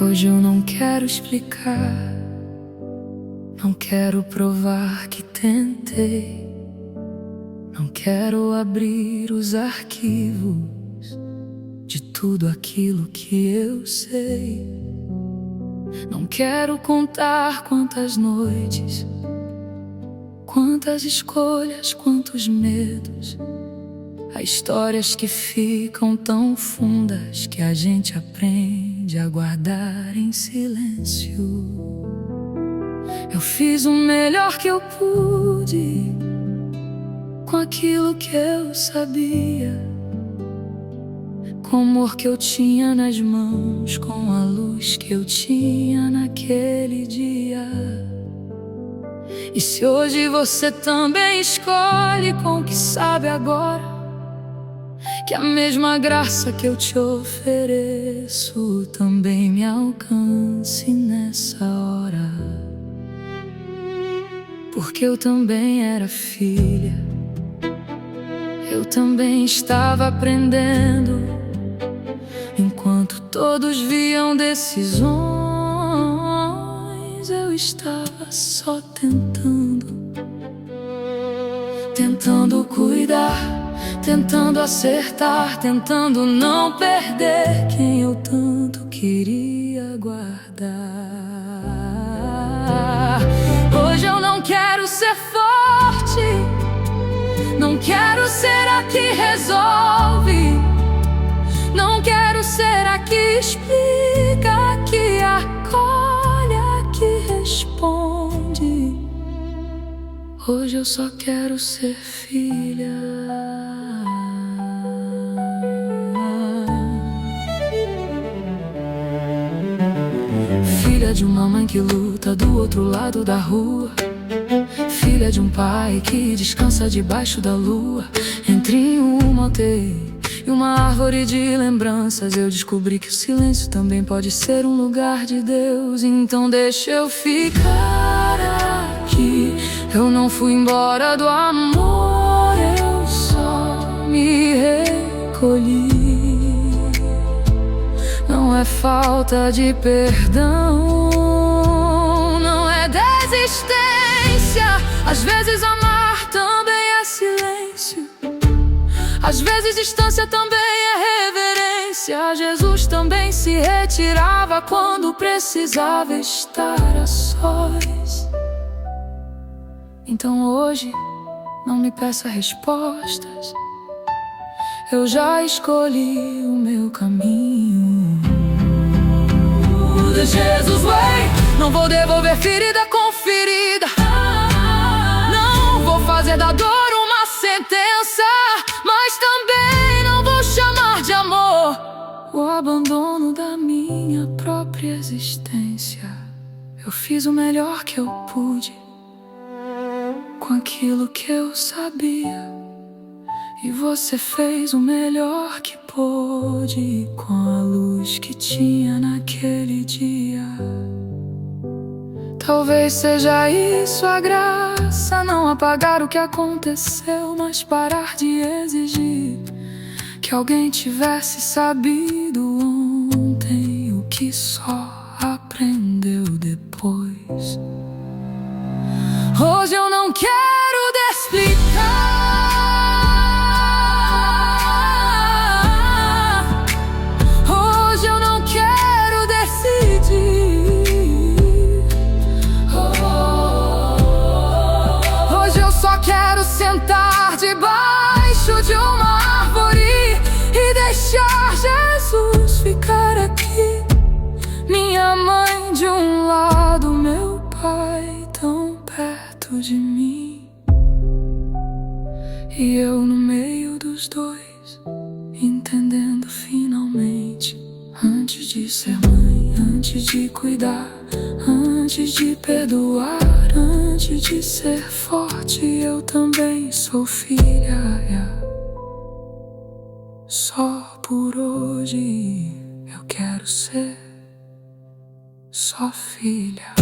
Hoje eu não quero explicar, não quero provar que tentei, não quero abrir os arquivos de tudo aquilo que eu sei. Não quero contar quantas noites, quantas escolhas, quantos medos. Há histórias que ficam tão fundas que a gente aprende a guardar em silêncio. Eu fiz o melhor que eu pude com aquilo que eu sabia, com o amor que eu tinha nas mãos, com a luz que eu tinha naquele dia. E se hoje você também escolhe com o que sabe agora, que a mesma graça que eu te ofereço também me alcance nessa hora. Porque eu também era filha, eu também estava aprendendo. Enquanto todos viam decisões, eu estava só tentando cuidar, tentando acertar, tentando não perder quem eu tanto queria guardar. Hoje eu não quero ser forte, não quero ser a que resolve, não quero ser a que explica, a que acolhe, a que responde. Hoje eu só quero ser filha. Filha de uma mãe que luta do outro lado da rua, filha de um pai que descansa debaixo da lua. Entre um motel e uma árvore de lembranças, eu descobri que o silêncio também pode ser um lugar de Deus. Então deixa eu ficar aqui. Eu não fui embora do amor, eu só me recolhi. Não é falta de perdão, não é desistência. Às vezes amar também é silêncio, às vezes distância também é reverência. Jesus também se retirava quando precisava estar a sós. Então hoje não me peça respostas, eu já escolhi o meu caminho. The Jesus way. Não vou devolver ferida com ferida, não vou fazer da dor uma sentença, mas também não vou chamar de amor o abandono da minha própria existência. Eu fiz o melhor que eu pude com aquilo que eu sabia, e você fez o melhor que pôde com a luz que tinha naquele dia. Talvez seja isso a graça, não apagar o que aconteceu, mas parar de exigir que alguém tivesse sabido ontem o que só aprendeu depois. Hoje eu não quero explicar, hoje eu não quero decidir, hoje eu só quero sentar debaixo de uma árvore e deixar Jesus ficar aqui. Minha mãe de um lado, meu pai tão perto de mim, e eu no meio dos dois, entendendo finalmente. Antes de ser mãe, antes de cuidar, antes de perdoar, antes de ser forte, eu também sou filha. Só por hoje eu quero ser só filha.